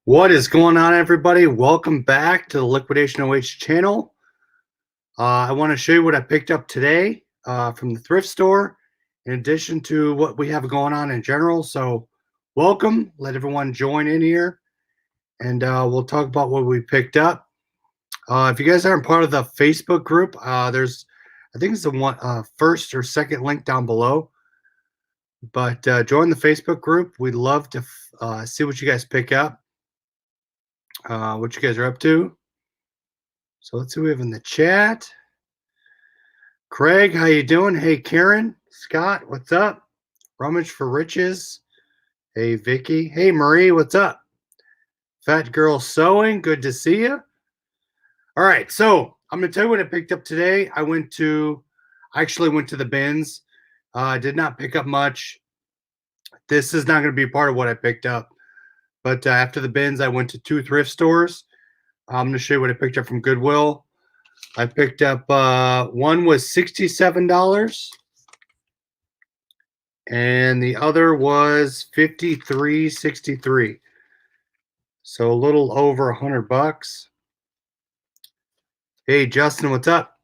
What is going on, everybody? Welcome back to the Liquidation OH channel. I want to show you what I picked up today from the thrift store, in addition to what we have going on in general. So, welcome. Let everyone join in here, and we'll talk about what we picked up. If you guys aren't part of the Facebook group, I think it's the one first or second link down below. But join the Facebook group. We'd love to see what you guys pick up. What you guys are up to. So let's see what we have in the chat. Craig, how you doing? Hey, Karen, Scott, what's up? Rummage for Riches. Hey, Vicky. Hey, Marie, what's up? Fat Girl Sewing, good to see you. All right, so I'm going to tell you what I picked up today. I actually went to the bins. I did not pick up much. This is not going to be part of what I picked up. But after the bins, I went to 2 thrift stores. I'm going to show you what I picked up from Goodwill. I picked up one was $67 and the other was $53.63. So a little over $100. Hey Justin, what's up?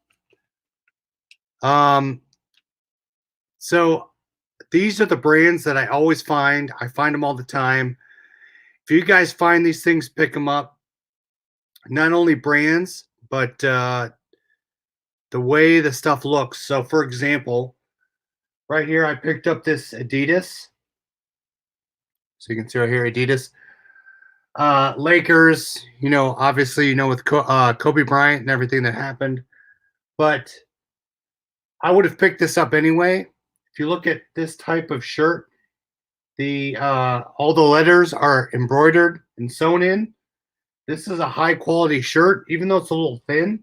So these are the brands that I always find. I find them all the time. If you guys find these things, pick them up. Not only brands, but the way the stuff looks. So for example, right here, I picked up this Adidas. So you can see right here, Adidas. Lakers, obviously, with Kobe Bryant and everything that happened. But I would have picked this up anyway. If you look at this type of shirt, all the letters are embroidered and sewn in. This is a high quality shirt, even though it's a little thin.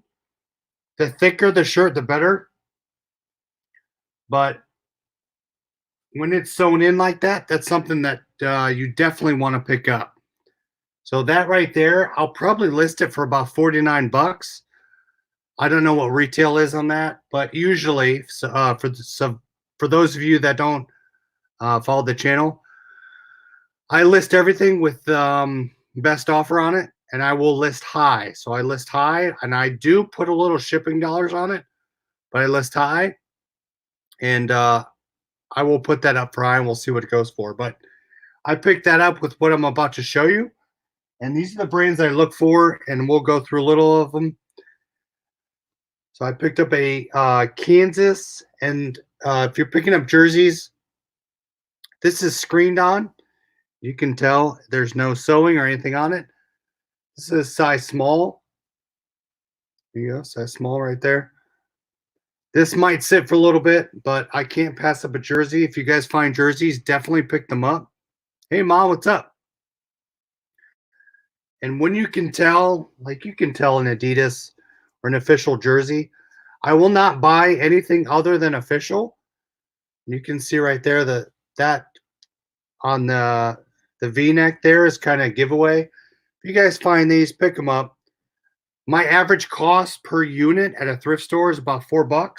The thicker the shirt, the better. But when it's sewn in like that, that's something that you definitely want to pick up. So that right there, I'll probably list it for about 49 bucks. I don't know what retail is on that, but usually, for those of you that don't follow the channel, I list everything with best offer on it, and I will list high. So I list high, and I do put a little shipping dollars on it, but I list high, and I will put that up for high, and we'll see what it goes for. But I picked that up with what I'm about to show you. And these are the brands I look for, and we'll go through a little of them. So I picked up a Kansas, and if you're picking up jerseys, this is screened on. You can tell there's no sewing or anything on it. This is size small. There you go, size small right there. This might sit for a little bit, but I can't pass up a jersey. If you guys find jerseys, definitely pick them up. Hey, Ma, what's up? And when you can tell, like you can tell an Adidas or an official jersey, I will not buy anything other than official. You can see right there that on the V-neck there is kind of a giveaway. If you guys find these, pick them up. My average cost per unit at a thrift store is about $4.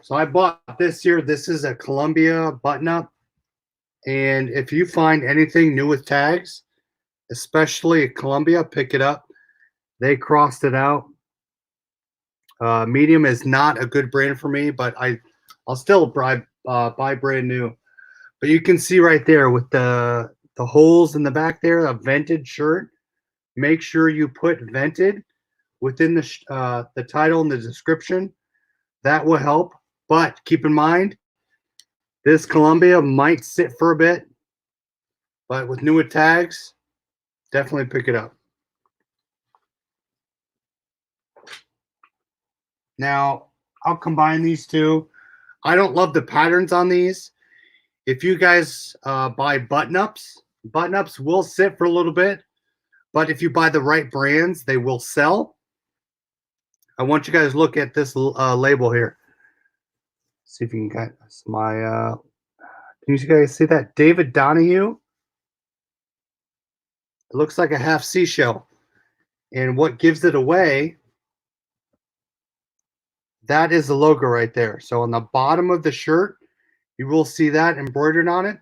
So I bought this here. This is a Columbia button-up. And if you find anything new with tags, especially at Columbia, pick it up. They crossed it out. Medium is not a good brand for me, but I'll still buy brand new. But you can see right there with the holes in the back there, a vented shirt. Make sure you put vented within the title and the description. That will help. But keep in mind, this Columbia might sit for a bit, but with newer tags, definitely pick it up. Now, I'll combine these two. I don't love the patterns on these. If you guys buy button-ups will sit for a little bit, but if you buy the right brands, they will sell. I want you guys to look at this label here. See if you can get my can you guys see that? David Donahue. It looks like a half seashell. And what gives it away, that is the logo right there. So on the bottom of the shirt, You will see that embroidered on it.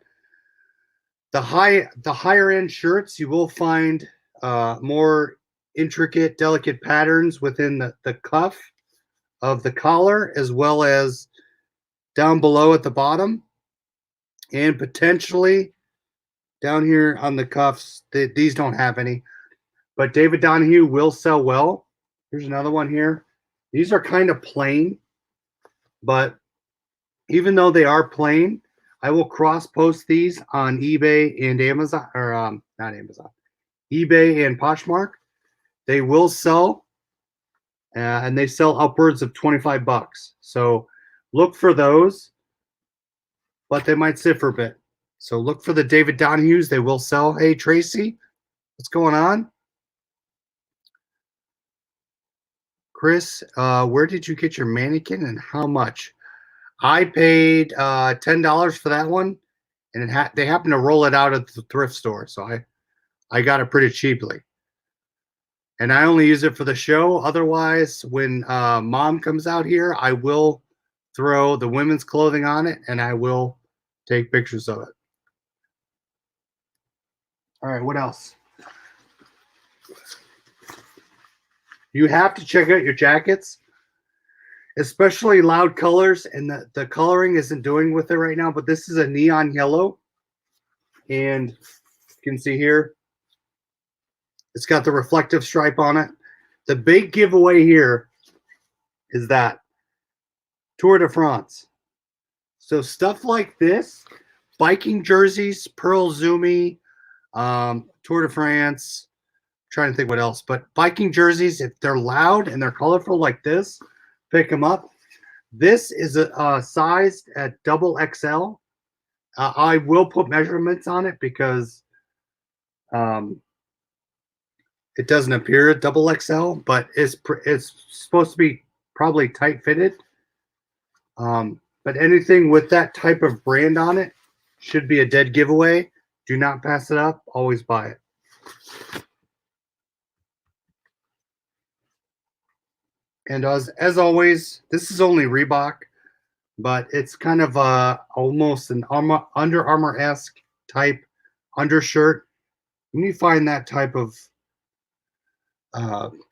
The higher end shirts, you will find more intricate, delicate patterns within the cuff of the collar, as well as down below at the bottom, and potentially down here on the cuffs. These don't have any, but David Donahue will sell well. Here's another one here. These are kind of plain, but even though they are plain, I will cross post these on eBay and Amazon, or not Amazon, eBay and Poshmark. They will sell, and they sell upwards of 25 bucks. So look for those, but they might sit for a bit. So look for the David Donahues. They will sell. Hey, Tracy, what's going on? Chris, where did you get your mannequin and how much? I paid $10 for that one, and they happened to roll it out at the thrift store, so I got it pretty cheaply. And I only use it for the show. Otherwise, when Mom comes out here, I will throw the women's clothing on it, and I will take pictures of it. All right, what else? You have to check out your jackets, especially loud colors, and the coloring isn't doing with it right now, but this is a neon yellow, and you can see here, it's got the reflective stripe on it. The big giveaway here is that Tour de France. So stuff like this, biking jerseys, Pearl Zumi, Tour de France, trying to think what else, but biking jerseys, if they're loud and they're colorful like this, pick them up. This is sized at double XL. I will put measurements on it because it doesn't appear at double XL, but it's supposed to be probably tight fitted. But anything with that type of brand on it should be a dead giveaway. Do not pass it up. Always buy it. And as always, this is only Reebok, but it's kind of almost an Under Armour-esque type undershirt. When you find that type of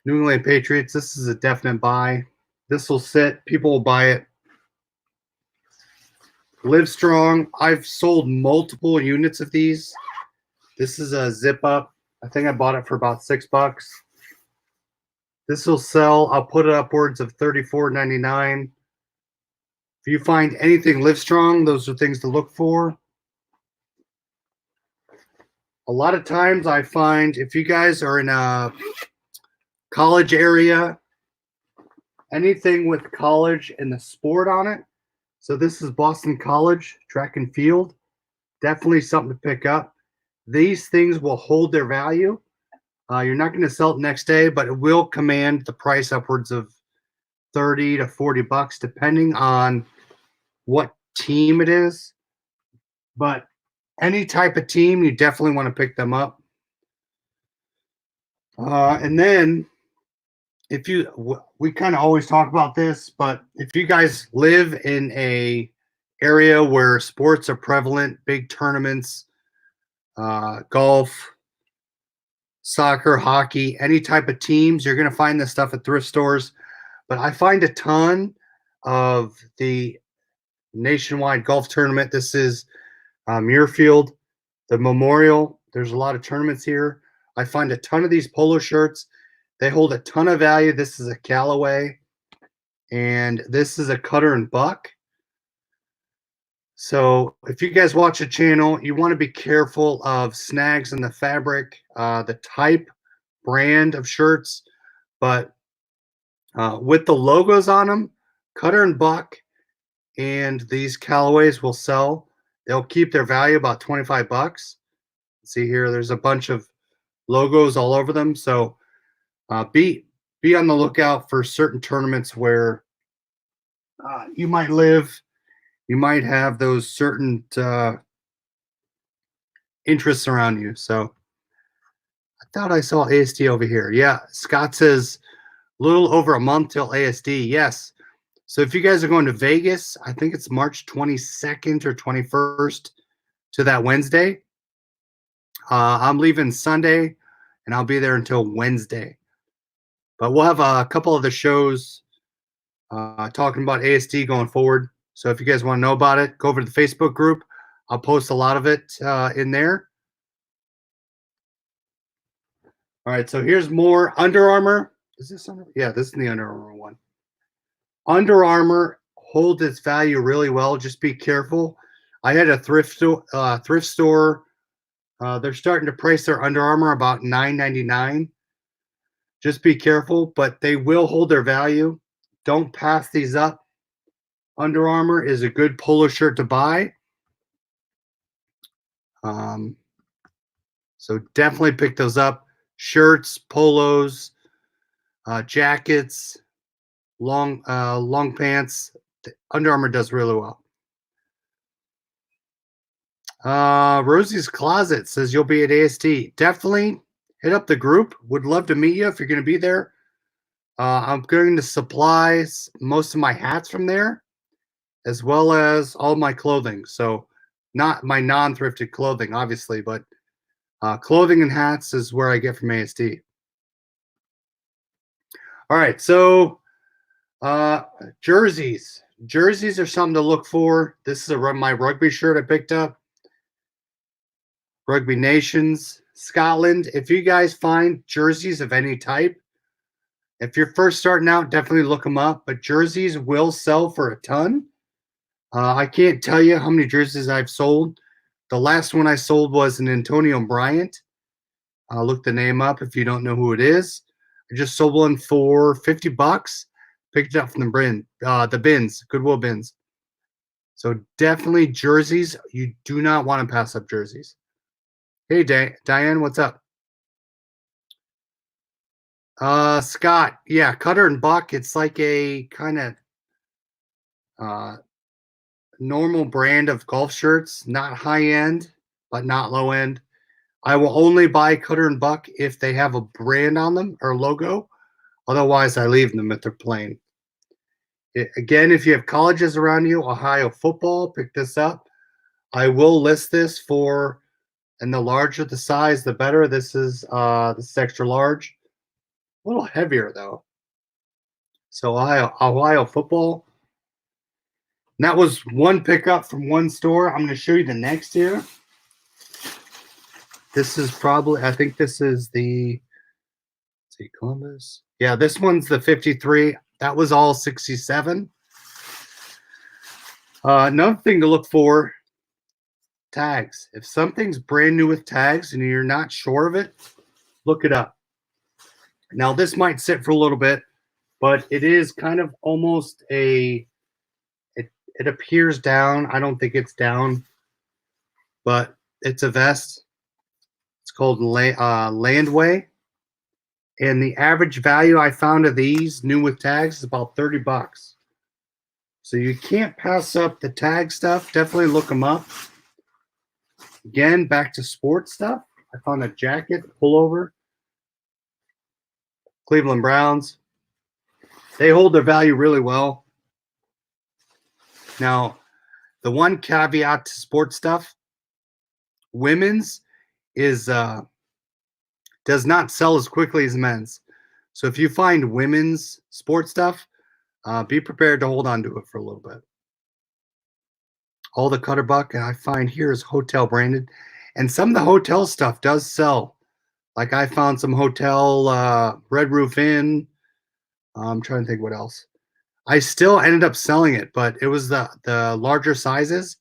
New England Patriots, this is a definite buy. This will sit. People will buy it. Live Strong. I've sold multiple units of these. This is a zip up. I think I bought it for about $6. This will sell. I'll put it upwards of $34.99. If you find anything Live Strong, those are things to look for. A lot of times I find if you guys are in a college area, anything with college and the sport on it. So this is Boston College track and field. Definitely something to pick up. These things will hold their value. You're not going to sell it next day, but it will command the price upwards of 30 to 40 bucks, depending on what team it is. But any type of team, you definitely want to pick them up. And then if we kind of always talk about this, but if you guys live in a area where sports are prevalent, big tournaments, golf, soccer, hockey, any type of teams, you're going to find this stuff at thrift stores. But I find a ton of the nationwide golf tournament. This is Muirfield, the Memorial. There's a lot of tournaments here. I find a ton of these polo shirts. They hold a ton of value. This is a Callaway, and this is a Cutter and Buck. So if you guys watch the channel, you want to be careful of snags in the fabric, the type, brand of shirts. But with the logos on them, Cutter and Buck and these Callaways will sell. They'll keep their value about 25 bucks. See here, there's a bunch of logos all over them. So be on the lookout for certain tournaments where you might live. You might have those certain interests around you. So I thought I saw ASD over here. Yeah, Scott says a little over a month till ASD. Yes. So if you guys are going to Vegas, I think it's March 22nd or 21st to that Wednesday. I'm leaving Sunday and I'll be there until Wednesday. But we'll have a couple of the shows talking about ASD going forward. So if you guys want to know about it, go over to the Facebook group. I'll post a lot of it in there. All right, so here's more Under Armour. Is this Under? Yeah, this is the Under Armour one. Under Armour holds its value really well. Just be careful. I had a thrift store. They're starting to price their Under Armour about $9.99. Just be careful, but they will hold their value. Don't pass these up. Under Armour is a good polo shirt to buy. So definitely pick those up. Shirts, polos, jackets, long pants. Under Armour does really well. Rosie's Closet says you'll be at ASD. Definitely hit up the group. Would love to meet you if you're going to be there. I'm going to supply most of my hats from there, as well as all my clothing. So not my non-thrifted clothing, obviously, but clothing and hats is where I get from ASD. All right, so jerseys. Jerseys are something to look for. This is my rugby shirt I picked up. Rugby Nations, Scotland. If you guys find jerseys of any type, if you're first starting out, definitely look them up. But jerseys will sell for a ton. I can't tell you how many jerseys I've sold. The last one I sold was an Antonio Bryant. Look the name up if you don't know who it is. I just sold one for $50. Picked it up from the bins, Goodwill bins. So definitely jerseys. You do not want to pass up jerseys. Hey, Diane, what's up? Scott, yeah, Cutter and Buck. It's like a kind of normal brand of golf shirts, not high end, but not low end. I will only buy Cutter and Buck if they have a brand on them or logo. Otherwise, I leave them if they're plain. Again, if you have colleges around you, Ohio football, pick this up. I will list this for, and the larger the size, the better. This is extra large. A little heavier though. So Ohio football. And that was one pickup from one store. I'm going to show you the next here. This is probably, I think this is the, let's see, Columbus. Yeah, this one's the 53. That was all 67. Another thing to look for, tags. If something's brand new with tags and you're not sure of it, look it up. Now, this might sit for a little bit, but it is kind of almost it appears down. I don't think it's down, but it's a vest. It's called Landway. And the average value I found of these new with tags is about $30. So you can't pass up the tag stuff. Definitely look them up. Again, back to sports stuff. I found a jacket, pullover. Cleveland Browns. They hold their value really well. Now, the one caveat to sports stuff, women's is does not sell as quickly as men's. So if you find women's sports stuff, be prepared to hold on to it for a little bit. All the Cutter Buck I find here is hotel branded, and some of the hotel stuff does sell. Like I found some hotel Red Roof Inn. I'm trying to think what else. I still ended up selling it, but it was the larger sizes.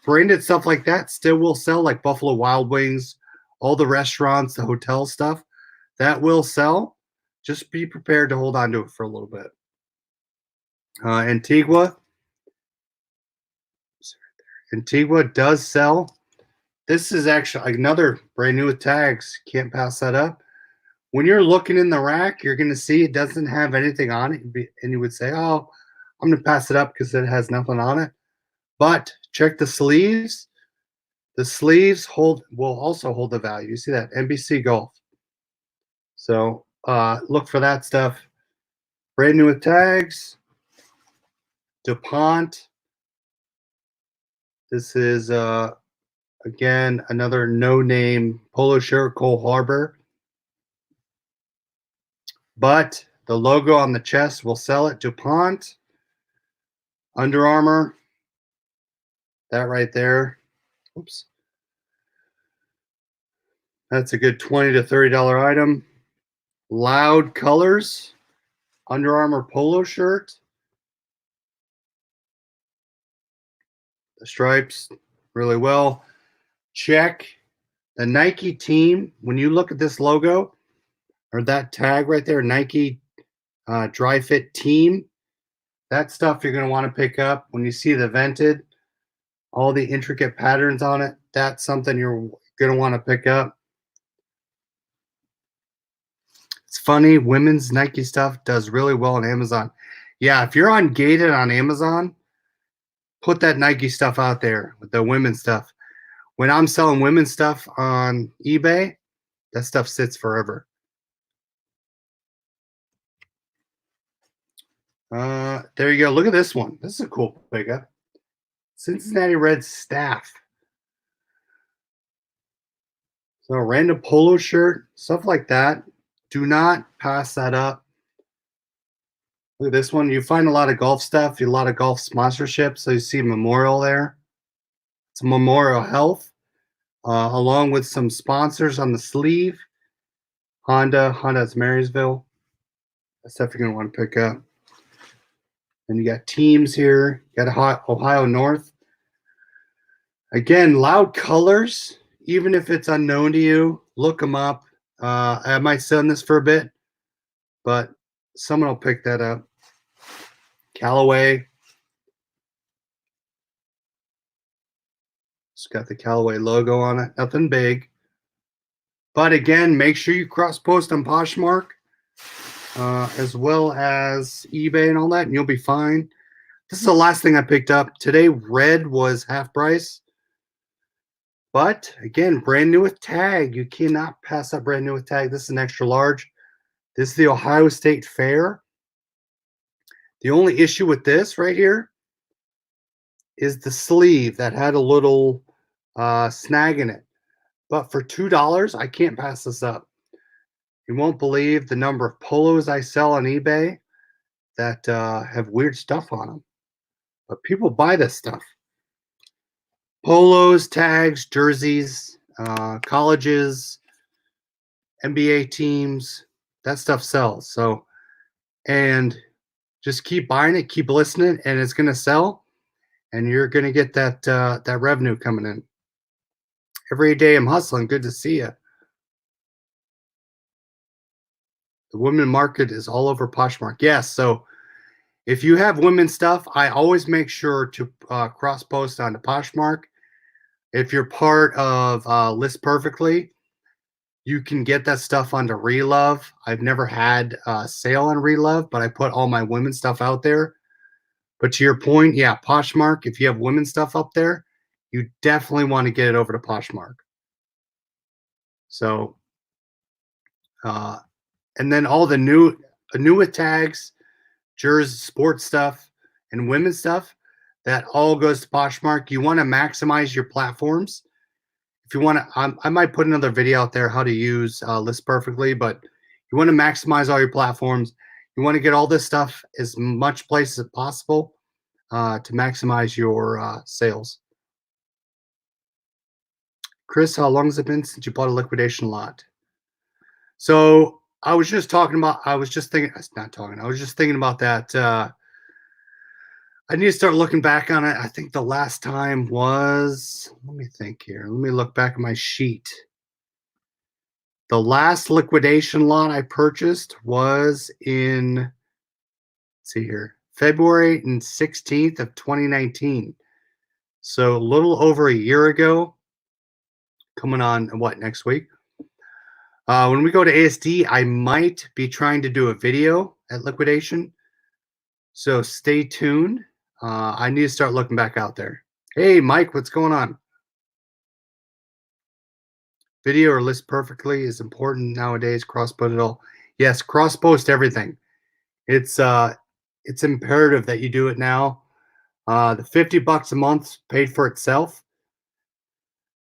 Branded stuff like that still will sell, like Buffalo Wild Wings, all the restaurants, the hotel stuff, that will sell. Just be prepared to hold on to it for a little bit. Antigua does sell. This is actually another brand new with tags. Can't pass that up. When you're looking in the rack, you're going to see it doesn't have anything on it. And you would say, oh, I'm going to pass it up because it has nothing on it. But check the sleeves. The sleeves will also hold the value. You see that? NBC Golf. So look for that stuff. Brand new with tags. DuPont. This is again another no-name polo shirt, Cole Harbor. But the logo on the chest will sell it. DuPont. Under Armour. That right there. Oops. That's a good $20 to $30 item. Loud Colors. Under Armour polo shirt. The stripes really well. Check the Nike team. When you look at this logo or that tag right there, Nike Dry Fit Team, that stuff you're going to want to pick up. When you see the vented, all the intricate patterns on it, that's something you're going to want to pick up. It's funny, women's Nike stuff does really well on Amazon. Yeah, if you're on Gated on Amazon, put that Nike stuff out there with the women's stuff. When I'm selling women's stuff on eBay, that stuff sits forever. There you go. Look at this one. This is a cool pickup. Cincinnati Reds staff. So a random polo shirt, stuff like that. Do not pass that up. Look at this one. You find a lot of golf stuff, a lot of golf sponsorships. So you see Memorial there. It's Memorial Health, along with some sponsors on the sleeve. Honda's Marysville. That's stuff you're going to want to pick up. And you got teams here. You got Ohio North. Again, Loud Colors. Even if it's unknown to you, look them up. I might sell this for a bit, but someone will pick that up. Callaway. It's got the Callaway logo on it. Nothing big. But again, make sure you cross-post on Poshmark, as well as eBay and all that, and you'll be fine. This is the last thing I picked up. Today, red was half price. But again, brand new with tag. You cannot pass up brand new with tag. This is an extra large. This is the Ohio State Fair. The only issue with this right here is the sleeve that had a little snag in it. But for $2, I can't pass this up. You won't believe the number of polos I sell on eBay that have weird stuff on them. But people buy this stuff. Polos, tags, jerseys, colleges, NBA teams, that stuff sells. So, and just keep buying it, keep listening, and it's going to sell, and you're going to get that revenue coming in. Every day I'm hustling. Good to see you. The women market is all over Poshmark. Yes, so if you have women's stuff, I always make sure to cross-post onto Poshmark. If you're part of List Perfectly, you can get that stuff onto Relove. I've never had a sale on Relove, but I put all my women's stuff out there. But to your point, yeah, Poshmark, if you have women's stuff up there, you definitely want to get it over to Poshmark. So, and then all the new with tags, jersey, sports stuff, and women's stuff, that all goes to Poshmark. You want to maximize your platforms. If you want to, I might put another video out there how to use List Perfectly, but you want to maximize all your platforms. You want to get all this stuff as much places as possible to maximize your sales. Chris, how long has it been since you bought a liquidation lot? So I was just thinking about that. I need to start looking back on it. I think the last time was, let me think here. Let me look back at my sheet. The last liquidation lot I purchased was in, let's see here, February 16th of 2019. So a little over a year ago, coming on what, next week? When we go to ASD, I might be trying to do a video at liquidation. So stay tuned. I need to start looking back out there. Hey, Mike, what's going on? Video or List Perfectly is important nowadays. Cross-post it all. Yes, cross-post everything. It's imperative that you do it now. The $50 a month paid for itself,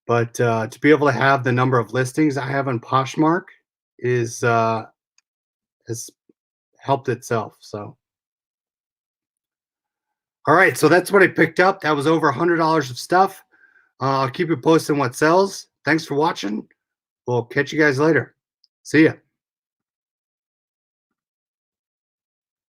but to be able to have the number of listings I have on Poshmark is has helped itself. So, all right, so that's what I picked up. That was over $100 of stuff. I'll keep you posted on what sells. Thanks for watching. We'll catch you guys later. See ya.